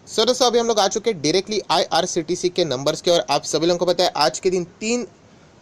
सो दोस्तों अभी हम लोग आ चुके हैं डायरेक्टली आईआरसीटीसी के नंबर्स के, और आप सभी लोगों को पता है आज के दिन तीन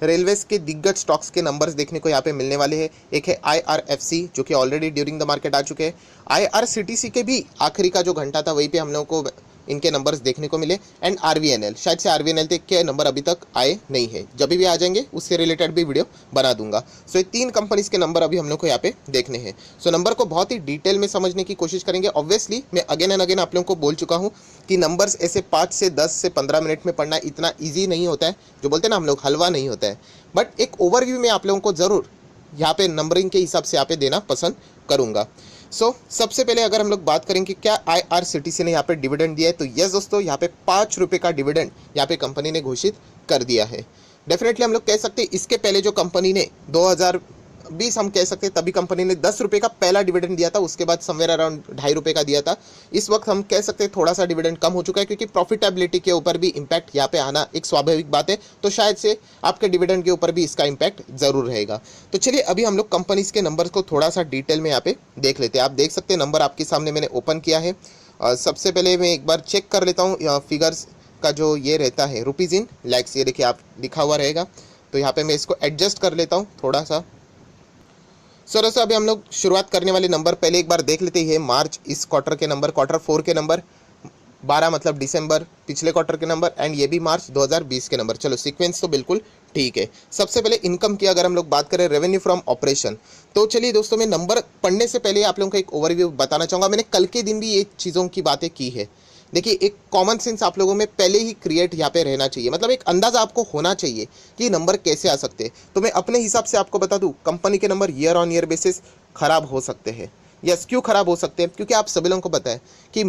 रेलवेज के दिग्गज स्टॉक्स के नंबर्स देखने को यहाँ पे मिलने वाले हैं। एक है आईआरएफसी जो कि ऑलरेडी ड्यूरिंग द मार्केट आ चुके हैं। आईआरसीटीसी के भी आखिरी का जो घंटा था वहीं पे हम लोगों को इनके नंबर्स देखने को मिले। एंड आरवीएनएल, शायद से आरवीएनएल के नंबर अभी तक आए नहीं है, जब भी आ जाएंगे उससे रिलेटेड भी वीडियो बना दूंगा। सो ये तीन कंपनीज के नंबर अभी हम लोग को यहाँ पे देखने हैं। सो नंबर को बहुत ही डिटेल में समझने की कोशिश करेंगे। ऑब्वियसली मैं अगेन एंड अगेन आप लोगों को बोल चुका हूँ कि नंबर्स ऐसे 5 से 10 से 15 मिनट में पढ़ना इतना ईजी नहीं होता है, जो बोलते हैं ना हम लोग हलवा नहीं होता है। बट एक ओवरव्यू में आप लोगों को ज़रूर यहाँ पे नंबरिंग के हिसाब से यहाँ पे देना पसंद करूँगा। सबसे पहले अगर हम लोग बात करें कि क्या आईआरसीटीसी ने यहाँ पे डिविडेंड दिया है, तो यस दोस्तों, यहाँ पे 5 रुपये का डिविडेंड यहाँ पे कंपनी ने घोषित कर दिया है। डेफिनेटली हम लोग कह सकते हैं इसके पहले जो कंपनी ने 2020 हम कह सकते हैं तभी कंपनी ने 10 रुपये का पहला डिविडेंड दिया था, उसके बाद समवेयर अराउंड 2.5 रुपये का दिया था। इस वक्त हम कह सकते हैं थोड़ा सा डिविडेंड कम हो चुका है, क्योंकि प्रॉफिटेबिलिटी के ऊपर भी इम्पैक्ट यहाँ पे आना एक स्वाभाविक बात है, तो शायद से आपके डिविडेंड के ऊपर भी इसका इम्पैक्ट जरूर रहेगा। तो चलिए अभी हम लोग कंपनीज के नंबर्स को थोड़ा सा डिटेल में यहाँ पे देख लेते हैं। आप देख सकते हैं नंबर आपके सामने मैंने ओपन किया है। सबसे पहले मैं एक बार चेक कर लेता हूँ फिगर्स का जो ये रहता है रुपीज़ इन लैक्स, ये देखिए आप लिखा हुआ रहेगा, तो यहाँ पे मैं इसको एडजस्ट कर लेता हूँ थोड़ा सा। सो दोस्तों अभी हम लोग शुरुआत करने वाले नंबर पहले एक बार देख लेते हैं। मार्च इस क्वार्टर के नंबर, क्वार्टर 4 के नंबर, 12 मतलब दिसंबर पिछले क्वार्टर के नंबर, एंड ये भी मार्च 2020 के नंबर। चलो सीक्वेंस तो बिल्कुल ठीक है। सबसे पहले इनकम की अगर हम लोग बात करें, रेवेन्यू फ्रॉम ऑपरेशन, तो चलिए दोस्तों मैं नंबर पढ़ने से पहले आप लोगों को एक ओवरव्यू बताना चाहूँगा। मैंने कल के दिन भी ये चीज़ों की बातें की है। देखिए एक कॉमन सेंस आप लोगों में पहले ही क्रिएट यहाँ पे रहना चाहिए, मतलब एक अंदाज़ा आपको होना चाहिए कि नंबर कैसे आ सकते हैं। तो मैं अपने हिसाब से आपको बता दूँ, कंपनी के number year on year basis खराब हो सकते हैं। यस, क्यों खराब हो सकते हैं? क्योंकि आप सभी लोगों को पता है कि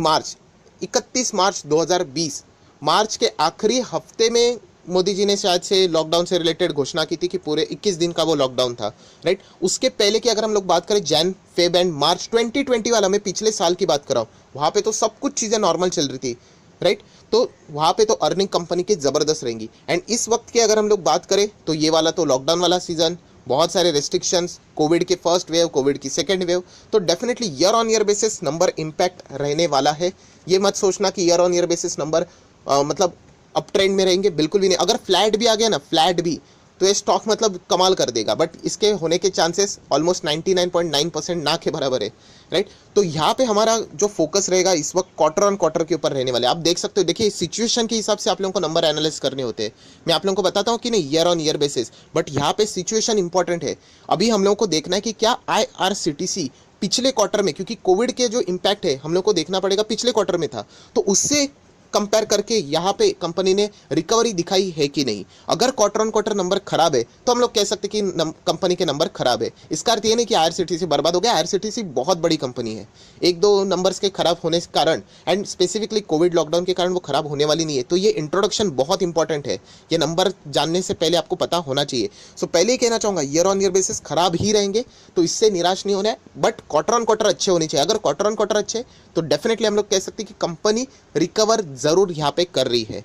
31 मार्च 2020 मार्च के आखिरी हफ्ते में मोदी जी ने शायद से लॉकडाउन से रिलेटेड घोषणा की थी कि पूरे 21 दिन का वो लॉकडाउन था, राइट। उसके पहले की अगर हम लोग बात करें, जैन फेब एंड मार्च 2020 वाला, मैं पिछले साल की बात कर रहा हूँ, वहाँ पे तो सब कुछ चीज़ें नॉर्मल चल रही थी, राइट। तो वहाँ पे तो अर्निंग कंपनी की ज़बरदस्त रहेंगी। एंड इस वक्त की अगर हम लोग बात करें तो ये वाला तो लॉकडाउन वाला सीजन, बहुत सारे रेस्ट्रिक्शंस, कोविड के फर्स्ट वेव, कोविड की सेकेंड वेव, तो definitely year on year basis number impact रहने वाला है। ये मत सोचना कि year on year basis number मतलब अप ट्रेंड में रहेंगे, बिल्कुल भी नहीं। अगर फ्लैट भी आ गया ना, फ्लैट भी, तो ये स्टॉक मतलब कमाल कर देगा, बट इसके होने के चांसेस ऑलमोस्ट 99.9% ना के बराबर है, राइट। तो यहाँ पे हमारा जो फोकस रहेगा इस वक्त क्वार्टर ऑन क्वार्टर के ऊपर रहने वाले। आप देख सकते हो, देखिए सिचुएशन के हिसाब से आप लोगों को नंबर एनालाइज करने होते हैं। मैं आप लोगों को बताता हूँ कि नहीं year on year basis, but यहाँ पे सिचुएशन इंपॉर्टेंट है। अभी हम लोगों को देखना है कि क्या आईआरसीटीसी पिछले क्वार्टर में, क्योंकि कोविड के जो इम्पैक्ट है हम लोग को देखना पड़ेगा पिछले क्वार्टर में था, तो उससे कंपेयर करके यहाँ पे कंपनी ने रिकवरी दिखाई है कि नहीं। अगर क्वार्टर ऑन क्वार्टर नंबर खराब है तो हम लोग कह सकते हैं कि कंपनी के नंबर खराब है। इसका अर्थ ये नहीं कि आईआरसीटीसी बर्बाद हो गया। आईआरसीटीसी बहुत बड़ी कंपनी है, एक दो नंबर्स के खराब होने के कारण एंड स्पेसिफिकली कोविड लॉकडाउन के कारण वो खराब होने वाली नहीं है। तो ये इंट्रोडक्शन बहुत इंपॉर्टेंट है, ये नंबर जानने से पहले आपको पता होना चाहिए। सो पहले ही कहना चाहूँगा ईयर ऑन ईयर बेसिस खराब ही रहेंगे, तो इससे निराश नहीं होना है, बट क्वार्टर ऑन क्वार्टर अच्छे होने चाहिए। अगर क्वार्टर ऑन क्वार्टर अच्छे तो डेफिनेटली हम लोग कह सकते हैं कि कंपनी रिकवर जरूर यहाँ पे कर रही है।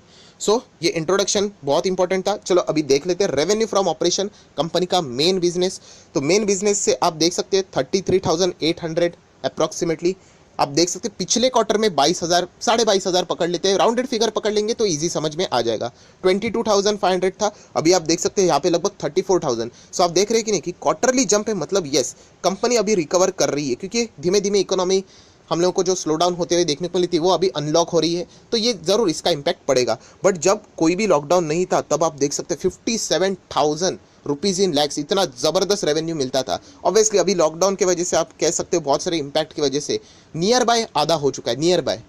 ये इंट्रोडक्शन बहुत इंपॉर्टेंट था। चलो अभी देख लेते हैं रेवेन्यू फ्रॉम ऑपरेशन, कंपनी का मेन बिजनेस। तो मेन बिजनेस से आप देख सकते हैं 33,800 अप्रॉक्सीमेटली। आप देख सकते हैं पिछले क्वार्टर में 22,000, 22,500 पकड़ लेते हैं, राउंडेड फिगर पकड़ लेंगे तो इजी समझ में आ जाएगा। 22,500 था, अभी आप देख सकते हैं यहाँ पे लगभग 34,000। आप देख रहे हैं कि नहीं कि क्वार्टरली जंप है, मतलब यस कंपनी अभी रिकवर कर रही है, क्योंकि धीमे धीमे इकोनॉमी हम लोगों को जो स्लो डाउन होते हुए देखने को मिली थी वो अभी अनलॉक हो रही है, तो ये ज़रूर इसका इम्पैक्ट पड़ेगा। बट जब कोई भी लॉकडाउन नहीं था तब आप देख सकते 57,000 रुपीज़ इन लैक्स, इतना ज़बरदस्त रेवेन्यू मिलता था। ऑब्वियसली अभी लॉकडाउन की वजह से आप कह सकते हो बहुत सारे इम्पैक्ट की वजह से नियर बाय आधा हो चुका है, नियर बाय,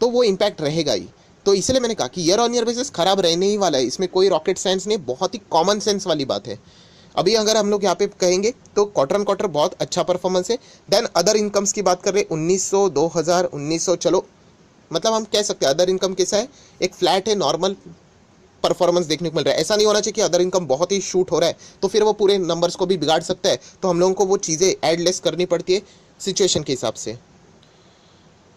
तो वो इम्पैक्ट रहेगा ही। तो इसलिए मैंने कहा कि ईयर ऑन ईयर बेसिस खराब रहने ही वाला है, इसमें कोई रॉकेट साइंस नहीं, बहुत ही कॉमन सेंस वाली बात है। अभी अगर हम लोग यहाँ पे कहेंगे तो क्वार्टर ऑन क्वार्टर बहुत अच्छा परफॉर्मेंस है। देन अदर इनकम्स की बात कर रहे हैं 1900, 2000, 1900, चलो मतलब हम कह सकते हैं अदर इनकम कैसा है, एक फ्लैट है, नॉर्मल परफॉर्मेंस देखने को मिल रहा है। ऐसा नहीं होना चाहिए कि अदर इनकम बहुत ही शूट हो रहा है तो फिर वो पूरे नंबर्स को भी बिगाड़ सकता है, तो हम लोगों को वो चीज़ें एड लेस करनी पड़ती है सिचुएशन के हिसाब से।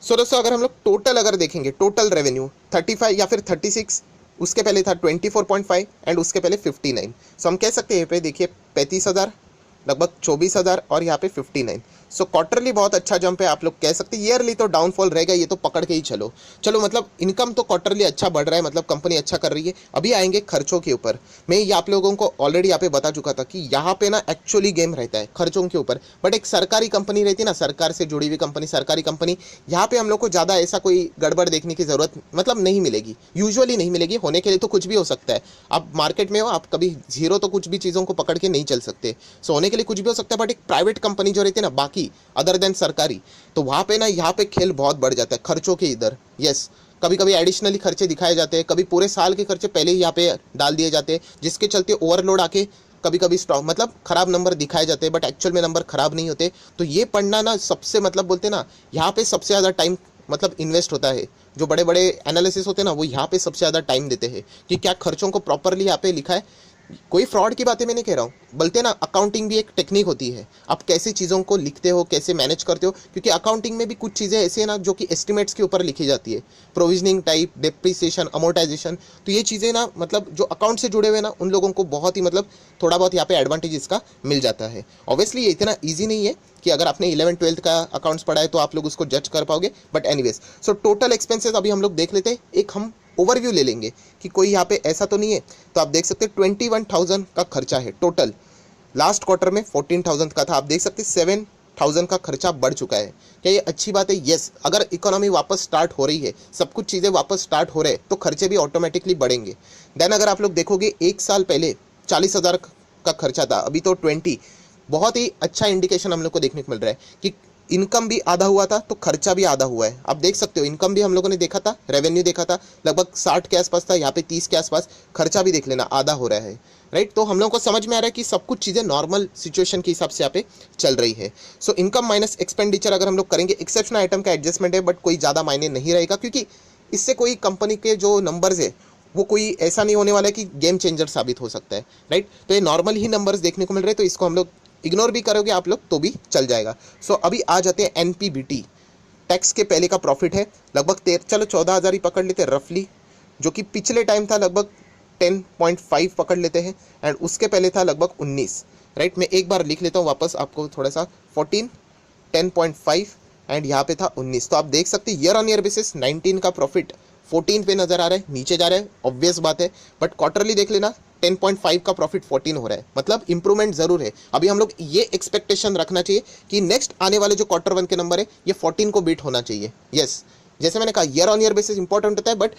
दोस्तों अगर हम लोग टोटल अगर देखेंगे, टोटल रेवेन्यू 35 या फिर 36, उसके पहले था 24.5 एंड उसके पहले 59। हम कह सकते हैं यहाँ पे देखिए 35,000, लगभग 24,000 और यहाँ पे 59। सो क्वार्टरली बहुत अच्छा जंप है, आप लोग कह सकते हैं। ईयरली तो डाउनफॉल रहेगा, ये तो पकड़ के ही चलो। चलो मतलब इनकम तो क्वार्टरली अच्छा बढ़ रहा है, मतलब कंपनी अच्छा कर रही है। अभी आएंगे खर्चों के ऊपर। मैं ये आप लोगों को ऑलरेडी यहाँ पे बता चुका था कि यहाँ पे ना एक्चुअली गेम रहता है खर्चों के ऊपर। बट एक सरकारी कंपनी रहती है ना, सरकार से जुड़ी हुई कंपनी, सरकारी कंपनी, यहाँ पे हम लोग को ज़्यादा ऐसा कोई गड़बड़ देखने की ज़रूरत मतलब नहीं मिलेगी, यूजुअली नहीं मिलेगी। होने के लिए तो कुछ भी हो सकता है, आप मार्केट में हो, आप कभी जीरो तो कुछ भी चीज़ों को पकड़ के नहीं चल सकते। सो होने के लिए कुछ भी हो सकता है। बट एक प्राइवेट कंपनी जो रहती है ना, बाकी अदर देन सरकारी, तो वहाँ पे ना यहाँ पे खेल बहुत बढ़ जाता है खर्चों के इधर। यस, कभी कभी एडिशनली खर्चे दिखाए जाते हैं, कभी पूरे साल के खर्चे पहले ही यहाँ पे डाल दिए जाते हैं, जिसके चलते ओवरलोड आके कभी कभी स्टॉक मतलब खराब नंबर दिखाए जाते हैं, बट एक्चुअल में नंबर खराब नहीं होते। तो ये पढ़ना ना सबसे मतलब बोलते हैं ना, यहाँ पे सबसे ज़्यादा टाइम मतलब इन्वेस्ट होता है। जो बड़े बड़े एनालिसिस होते हैं ना, वो यहाँ पे सबसे ज़्यादा टाइम देते हैं कि क्या खर्चों को प्रॉपरली यहाँ पे लिखा है। कोई फ्रॉड की बातें मैं नहीं कह रहा हूँ, बोलते ना अकाउंटिंग भी एक टेक्निक होती है, आप कैसे चीज़ों को लिखते हो, कैसे मैनेज करते हो। क्योंकि अकाउंटिंग में भी कुछ चीज़ें ऐसी हैं ना जो कि एस्टिमेट्स के ऊपर लिखी जाती है, प्रोविजनिंग टाइप, डेप्रिसिएशन, अमोर्टाइजेशन। तो ये चीज़ें ना मतलब जो अकाउंट से जुड़े हुए ना उन लोगों को बहुत ही मतलब थोड़ा बहुत यहाँ पे एडवांटेज इसका मिल जाता है। ऑब्वियसली ये इतना ईजी नहीं है कि अगर आपने 11th-12th का अकाउंट्स पढ़ा है तो आप लोग उसको जज कर पाओगे, but anyways. So total expenses अभी हम लोग देख लेते हैं, एक हम ओवरव्यू ले लेंगे कि कोई यहाँ पे ऐसा तो नहीं है। तो आप देख सकते हैं 21,000 का खर्चा है टोटल। लास्ट क्वार्टर में 14,000 का था, आप देख सकते हैं 7,000 का खर्चा बढ़ चुका है। क्या ये अच्छी बात है? यस। अगर इकोनॉमी वापस स्टार्ट हो रही है, सब कुछ चीज़ें वापस स्टार्ट हो रहे हैं, तो खर्चे भी ऑटोमेटिकली बढ़ेंगे। देन अगर आप लोग देखोगे, एक साल पहले 40,000 का खर्चा था, अभी तो 20। बहुत ही अच्छा इंडिकेशन हम लोग को देखने को मिल रहा है कि इनकम भी आधा हुआ था तो खर्चा भी आधा हुआ है। आप देख सकते हो, इनकम भी हम लोगों ने देखा था, रेवेन्यू देखा था लगभग 60 के आसपास था, यहाँ पे 30 के आसपास। खर्चा भी देख लेना आधा हो रहा है, राइट। तो हम लोगों को समझ में आ रहा है कि सब कुछ चीज़ें नॉर्मल सिचुएशन के हिसाब से यहाँ पे चल रही है। सो इनकम माइनस एक्सपेंडिचर अगर हम लोग करेंगे, एक्सेप्शनल आइटम का एडजस्टमेंट है, बट कोई ज़्यादा मायने नहीं रहेगा, क्योंकि इससे कोई कंपनी के जो नंबर्स है वो कोई ऐसा नहीं होने वाला है कि गेम चेंजर साबित हो सकता है, राइट। तो ये नॉर्मल ही नंबर्स देखने को मिल रहे हैं, तो इसको हम लोग इग्नोर भी करोगे आप लोग तो भी चल जाएगा। सो अभी आ जाते हैं एनपीबीटी, टैक्स के पहले का प्रॉफिट है लगभग चलो 14,000 ही पकड़ लेते हैं रफली, जो कि पिछले टाइम था लगभग 10.5 पकड़ लेते हैं, एंड उसके पहले था लगभग 19, राइट। मैं एक बार लिख लेता हूँ वापस आपको थोड़ा सा, 14, 10.5 एंड यहाँ पे था 19। तो आप देख सकते हैं ईयर ऑन ईयर बेसिस 19 का प्रॉफिट 14 पे नजर आ रहा है, नीचे जा रहा है, ऑब्वियस बात है। बट क्वार्टरली देख लेना, 10.5 का प्रॉफिट 14 हो रहा है, मतलब इंप्रूवमेंट जरूर है। अभी हम लोग ये एक्सपेक्टेशन रखना चाहिए कि नेक्स्ट आने वाले जो क्वार्टर 1 के नंबर है ये 14 को बीट होना चाहिए। यस, जैसे मैंने कहा year on year basis important होता है, बट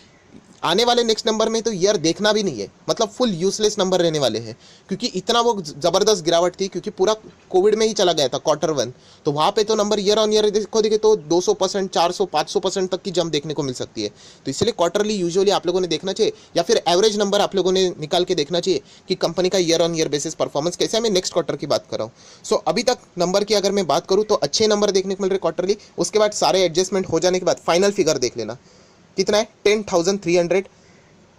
आने वाले नेक्स्ट नंबर में तो ईयर देखना भी नहीं है, मतलब फुल यूजलेस नंबर रहने वाले हैं। क्योंकि इतना वो ज़बरदस्त गिरावट थी, क्योंकि पूरा कोविड में ही चला गया था क्वार्टर 1, तो वहाँ पे तो नंबर ईयर ऑन ईयर देखो तो 200%, 400, 500% तक की जंप देखने को मिल सकती है। तो इसलिए क्वार्टरली यूजुअली आप लोगों ने देखना चाहिए, या फिर एवरेज नंबर आप लोगों ने निकाल के देखना चाहिए कि कंपनी का year on year basis performance कैसा है। मैं नेक्स्ट क्वार्टर की बात कर रहा हूँ। सो अभी तक नंबर की अगर मैं बात करूँ तो अच्छे नंबर देखने को मिल रहे क्वार्टरली। उसके बाद सारे एडजस्टमेंट हो जाने के बाद फाइनल फिगर देख लेना कितना है, 10,300,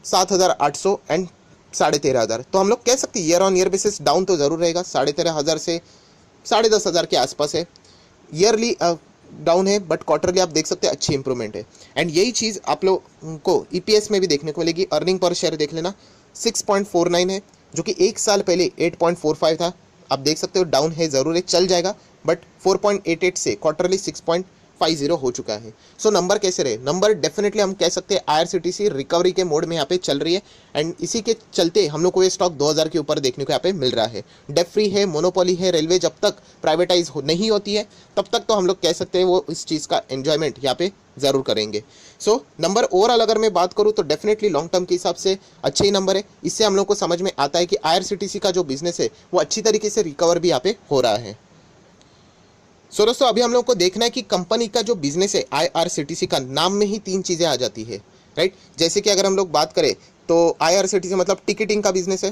7,800 एंड 13,500। तो हम लोग कह सकते हैं year on year basis down तो जरूर रहेगा, 13,500 से 10,500 के आसपास है ईयरली डाउन है, बट क्वार्टरली आप देख सकते हैं अच्छी इंप्रूवमेंट है। एंड यही चीज़ आप लोग को ईपीएस में भी देखने को मिलेगी। अर्निंग पर शेयर देख लेना 6.49 है, जो कि एक साल पहले 8.45 था। आप देख सकते हो डाउन है, ज़रूर है, चल जाएगा, बट 4.88 से क्वार्टरली 6.50 हो चुका है। सो नंबर कैसे रहे? नंबर डेफिनेटली हम कह सकते हैं आईआरसीटीसी रिकवरी के मोड में यहाँ पे चल रही है, एंड इसी के चलते हम लोग को ये स्टॉक 2,000 के ऊपर देखने को यहाँ पे मिल रहा है। डेट फ्री है, मोनोपोली है, रेलवे जब तक प्राइवेटाइज नहीं होती है तब तक तो हम लोग कह सकते हैं वो इस चीज़ का एन्जॉयमेंट यहाँ पे ज़रूर करेंगे। सो नंबर ओवरऑल अगर मैं बात करूँ तो डेफिनेटली लॉन्ग टर्म के हिसाब से अच्छे ही नंबर है। इससे हम लोग को समझ में आता है कि आईआरसीटीसी का जो बिजनेस है वो अच्छी तरीके से रिकवर भी यहाँ पे हो रहा है। सो दोस्तों अभी हम लोग को देखना है कि कंपनी का जो बिजनेस है आईआरसीटीसी का, नाम में ही 3 चीज़ें आ जाती है, राइट। जैसे कि अगर हम लोग बात करें तो आईआरसीटीसी मतलब टिकटिंग का बिजनेस है,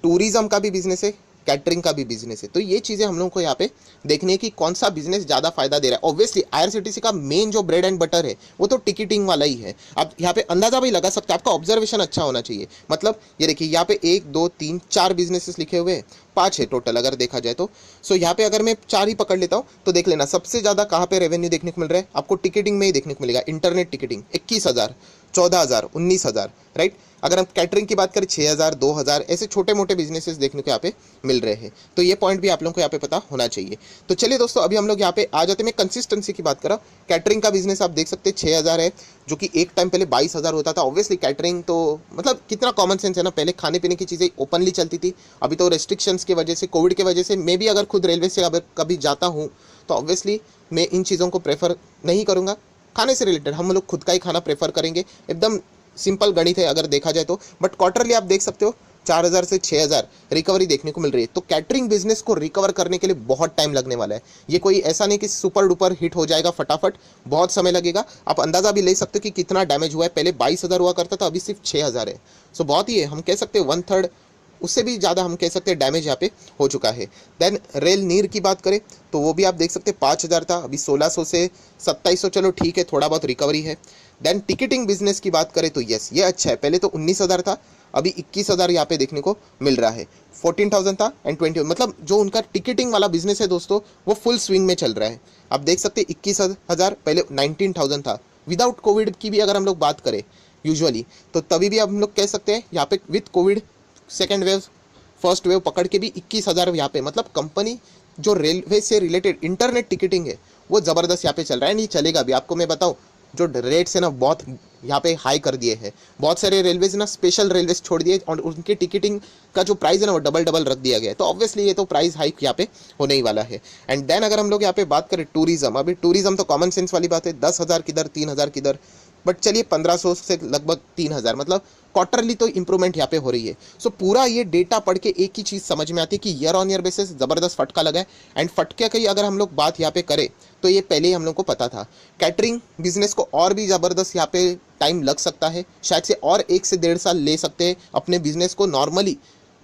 टूरिज्म का भी बिजनेस है, कैटरिंग का भी बिजनेस है। तो ये चीज़ें हम लोगों को यहाँ पे देखनी है कि कौन सा बिजनेस ज़्यादा फायदा दे रहा है। ऑब्वियसली आईआरसीटीसी का मेन जो ब्रेड एंड बटर है वो तो टिकटिंग वाला ही है। आप यहाँ पे अंदाजा भी लगा सकते हैं, आपका ऑब्जर्वेशन अच्छा होना चाहिए। मतलब ये देखिए यहाँ पे 1, 2, 3, 4 बिजनेसेस लिखे हुए हैं, 5 है टोटल अगर देखा जाए तो। सो यहाँ पे अगर मैं 4 ही पकड़ लेता हूँ तो देख लेना सबसे ज़्यादा कहाँ पे रेवेन्यू देखने को मिल रहा है आपको, टिकटिंग में ही देखने को मिलेगा। Internet ticketing 21,000, 14,000, 19,000, right. अगर हम कैटरिंग की बात करें 6,000, 2,000, ऐसे छोटे मोटे बिजनेसेस देखने को यहाँ पे मिल रहे हैं। तो ये पॉइंट भी आप लोगों को यहाँ पे पता होना चाहिए। तो चलिए दोस्तों अभी हम लोग यहाँ पे आ जाते हैं। मैं कंसिस्टेंसी की बात करा, कैटरिंग का बिजनेस आप देख सकते हैं 6,000 है, जो कि एक टाइम पहले 22,000 होता था। ऑब्वियसली कैटरिंग तो मतलब कितना कॉमन सेंस है ना, पहले खाने पीने की चीज़ें ओपनली चलती थी, अभी तो रेस्ट्रिक्शंस की वजह से, कोविड की वजह से मैं भी अगर खुद रेलवे से अगर कभी जाता हूँ तो ऑब्वियसली मैं इन चीज़ों को प्रेफर नहीं करूँगा। खाने से रिलेटेड हम लोग खुद का ही खाना प्रेफर करेंगे, एकदम सिंपल गणित है अगर देखा जाए तो। बट क्वार्टरली आप देख सकते हो 4,000 से 6,000 रिकवरी देखने को मिल रही है। तो कैटरिंग बिजनेस को रिकवर करने के लिए बहुत टाइम लगने वाला है। ये कोई ऐसा नहीं कि सुपर डुपर हिट हो जाएगा फटाफट, बहुत समय लगेगा। आप अंदाजा भी ले सकते हो कि कितना डैमेज हुआ है। पहले 22,000 हुआ करता था, अभी सिर्फ 6,000 है। सो बहुत ही है, हम कह सकते हैं 1/3, उससे भी ज़्यादा हम कह सकते हैं डैमेज यहाँ पे हो चुका है। देन रेल नीर की बात करें तो वो भी आप देख सकते हैं 5,000 था, अभी 1,600 से 2,700, चलो ठीक है, थोड़ा बहुत रिकवरी है। देन टिकटिंग बिजनेस की बात करें तो यस ये अच्छा है, पहले तो 19,000 था, अभी 21,000 यहाँ पे देखने को मिल रहा है। 14,000 था एंड 20, मतलब जो उनका टिकटिंग वाला बिजनेस है दोस्तों वो फुल स्विंग में चल रहा है। आप देख सकते हैं 21,000, पहले 19,000 था। विदाउट कोविड की भी अगर हम लोग बात करें यूजुअली तो तभी भी हम लोग कह सकते हैं यहाँ पे with Covid second wave first wave पकड़ के भी 21,000 यहाँ पे, मतलब कंपनी जो रेलवे से रिलेटेड इंटरनेट टिकटिंग है वो ज़बरदस्त यहाँ पे चल रहा है। नहीं चलेगा भी, आपको मैं बताऊँ जो रेट्स है ना बहुत यहाँ पे हाई कर दिए हैं। बहुत सारे रेलवेज ना स्पेशल रेलवेज छोड़ दिए और उनके टिकटिंग का जो प्राइस है ना वो डबल रख दिया गया है। तो ऑब्वियसली ये तो प्राइस हाइक यहाँ पे होने ही वाला है। एंड देन अगर हम लोग यहाँ पे बात करें टूरिज्म, अभी टूरिज्म तो कॉमन सेंस वाली बात है, 10,000 किधर, 3,000 किधर, बट चलिए 1,500 से लगभग 3,000, मतलब क्वार्टरली तो इंप्रूवमेंट यहाँ पे हो रही है। सो पूरा ये डेटा पढ़ के एक ही चीज़ समझ में आती है कि ईयर ऑन ईयर बेसिस ज़बरदस्त फटका लगा है। एंड फटके की अगर हम लोग बात यहाँ पे करें तो ये पहले ही हम लोग को पता था। कैटरिंग बिजनेस को और भी ज़बरदस्त यहाँ पे टाइम लग सकता है, शायद से और 1 से 1.5 साल ले सकते हैं अपने बिजनेस को नॉर्मली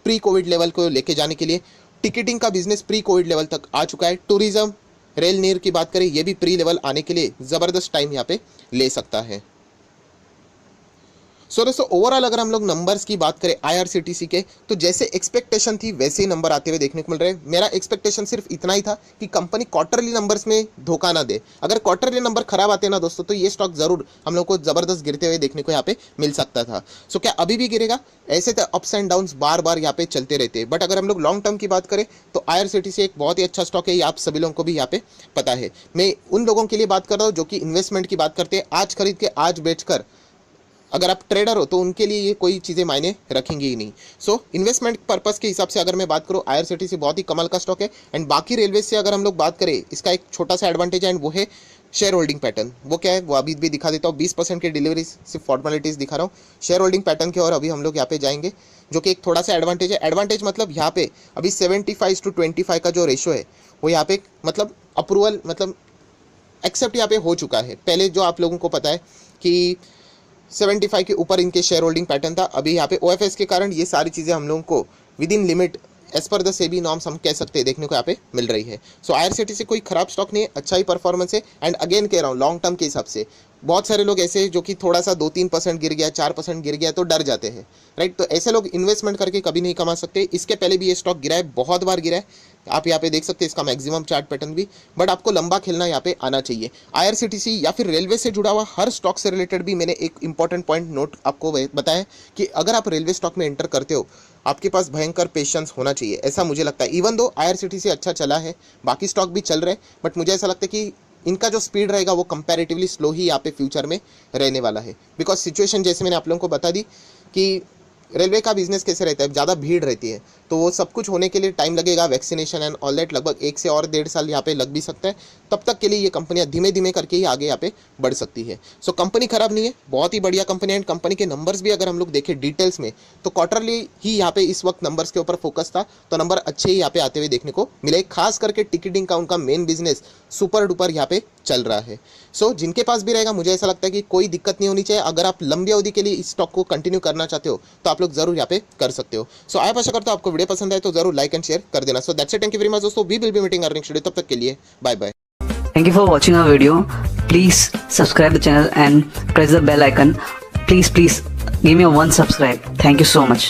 प्री कोविड लेवल को लेके जाने के लिए। टिकटिंग का बिजनेस प्री कोविड लेवल तक आ चुका है। टूरिज्म रेल नीर की बात करें ये भी प्री लेवल आने के लिए ज़बरदस्त टाइम यहाँ पे ले सकता है। सो दोस्तों ओवरऑल अगर हम लोग नंबर्स की बात करें आईआरसीटीसी के, तो जैसे एक्सपेक्टेशन थी वैसे ही नंबर आते हुए देखने को मिल रहे हैं। मेरा एक्सपेक्टेशन सिर्फ इतना ही था कि कंपनी क्वार्टरली नंबर्स में धोखा ना दे। अगर क्वार्टरली नंबर खराब आते ना दोस्तों तो ये स्टॉक जरूर हम लोग को जबरदस्त गिरते हुए देखने को यहाँ पे मिल सकता था। सो क्या अभी भी गिरेगा? ऐसे तो अप्स एंड डाउन्स बार बार यहाँ पे चलते रहते हैं। बट अगर हम लोग लॉन्ग टर्म की बात करें तो आईआरसीटीसी एक बहुत ही अच्छा स्टॉक है, ये आप सभी लोगों को भी यहाँ पे पता है। मैं उन लोगों के लिए बात कर रहा हूँ जो कि इन्वेस्टमेंट की बात करते हैं, आज खरीद के आज बेचकर अगर आप ट्रेडर हो तो उनके लिए ये कोई चीज़ें मायने रखेंगी ही नहीं। सो इन्वेस्टमेंट पर्पस के हिसाब से अगर मैं बात करूँ आईआरसीटीसी बहुत ही कमाल का स्टॉक है। एंड बाकी रेलवे से अगर हम लोग बात करें इसका एक छोटा सा एडवांटेज है एंड वो है शेयर होल्डिंग पैटर्न। वो क्या है वो अभी भी दिखा देता हूँ। 20% की डिलीवरी सिर्फ फॉर्मेलिटीज़ दिखा रहा हूँ शेयर होल्डिंग पैटर्न के, और अभी हम लोग यहाँ पे जाएंगे जो कि एक थोड़ा सा एडवांटेज है। एडवांटेज मतलब यहाँ पे अभी 75:25 का जो रेशो है वो यहाँ पे मतलब अप्रूवल मतलब एक्सेप्ट यहाँ पे हो चुका है। पहले जो आप लोगों को पता है कि 75 के ऊपर इनके शेयर होल्डिंग पैटर्न था, अभी यहाँ पे ओएफएस के कारण ये सारी चीज़ें हम लोगों को within limit as per the SEBI norms हम कह सकते हैं देखने को यहाँ पे मिल रही है। सो आईआरसीटीसी कोई खराब स्टॉक नहीं है, अच्छा ही परफॉर्मेंस है। एंड अगेन कह रहा हूँ लॉन्ग टर्म के हिसाब से बहुत सारे लोग ऐसे जो कि थोड़ा सा 2-3% गिर गया, 4% गिर गया तो डर जाते हैं, राइट। तो ऐसे लोग इन्वेस्टमेंट करके कभी नहीं कमा सकते। इसके पहले भी ये स्टॉक गिरा है, बहुत बार गिरा है, आप यहाँ पे देख सकते हैं इसका मैक्सिमम चार्ट पैटर्न भी। बट आपको लंबा खेलना यहाँ पे आना चाहिए। आईआरसीटीसी या फिर रेलवे से जुड़ा हुआ हर स्टॉक से रिलेटेड भी मैंने एक इंपॉर्टेंट पॉइंट नोट आपको बताया कि अगर आप रेलवे स्टॉक में एंटर करते हो आपके पास भयंकर पेशेंस होना चाहिए, ऐसा मुझे लगता है। इवन दो आईआरसीटीसी अच्छा चला है, बाकी स्टॉक भी चल रहे हैं, बट मुझे ऐसा लगता है कि इनका जो स्पीड रहेगा वो कंपैरेटिवली स्लो ही यहाँ पे फ्यूचर में रहने वाला है। बिकॉज सिचुएशन जैसे मैंने आप लोगों को बता दी कि रेलवे का बिजनेस कैसे रहता है, ज़्यादा भीड़ रहती है तो वो सब कुछ होने के लिए टाइम लगेगा। वैक्सीनेशन एंड ऑल दैट लगभग 1 से और 1.5 साल यहाँ पे लग भी सकता है। तब तक के लिए ये कंपनियाँ धीमे धीमे करके ही आगे यहाँ पे बढ़ सकती है। सो कंपनी खराब नहीं है, बहुत ही बढ़िया कंपनी है। एंड कंपनी के नंबर्स भी अगर हम लोग देखें डिटेल्स में तो क्वार्टरली ही यहाँ पे इस वक्त नंबर्स के ऊपर फोकस था, तो नंबर अच्छे ही यहाँ पे आते हुए देखने को मिले। खास करके टिकटिंग का उनका मेन बिजनेस सुपर डुपर यहाँ पे चल रहा है। सो जिनके पास भी रहेगा मुझे ऐसा लगता है कि कोई दिक्कत नहीं होनी चाहिए। अगर आप लंबी अवधि के लिए इस स्टॉक को कंटिन्यू करना चाहते हो तो आप लोग जरूर यहाँ पे कर सकते हो। सो आप आशा करता हूँ आपको वीडियो पसंद आए तो जरूर लाइक एंड शेयर कर देना। So that's it, thank you very much दोस्तों, we will be meeting next video, तब तक के लिए bye bye. Thank you for watching our video. Please subscribe the channel and press the bell icon. Please give me a 1 subscribe. Thank you so much.